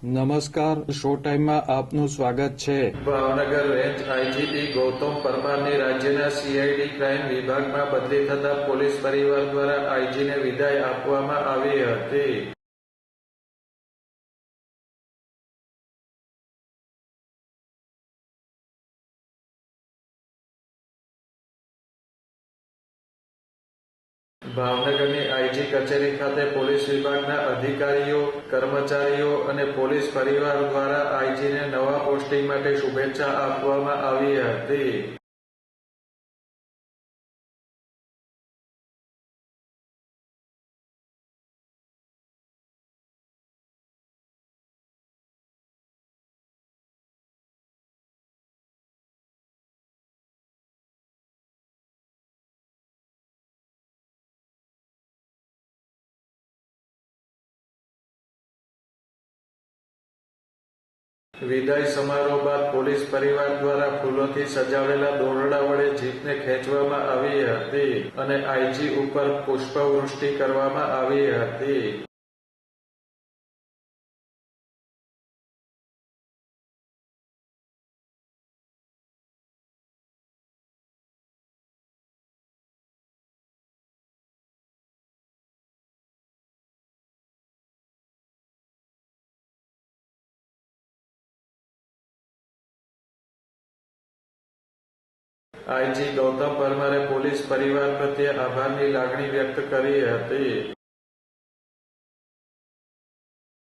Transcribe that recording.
નમસ્કાર, શો ટાઈમમાં આપનું સ્વાગત છે. ભાવનગર રેન્જ આઈજીપી ગૌતમ પરમારની રાજ્યના સીઆઈડી ક્રાઇમ વિભાગમાં બદલી થતા પોલીસ પરિવાર દ્વારા આઈજીને વિદાય આપવામાં આવી હતી. ભાવનગરની આઈજી કચેરી ખાતે પોલીસ વિભાગના અધિકારીઓ, કર્મચારીઓ અને પોલીસ પરિવાર દ્વારા આઈજીને નવા પોસ્ટિંગ માટે શુભેચ્છા આપવામાં આવી હતી. વિદાય સમારોહ બાદ પોલીસ પરિવાર દ્વારા ફૂલોથી સજાવેલા દોરડા વડે જીપને ખેંચવામાં આવી હતી અને આઈજી ઉપર પુષ્પવૃષ્ટિ કરવામાં આવી હતી. આઈજી ગૌતમ પરમારે પોલીસ પરિવાર પ્રત્યે આભારની લાગણી વ્યક્ત કરી હતી.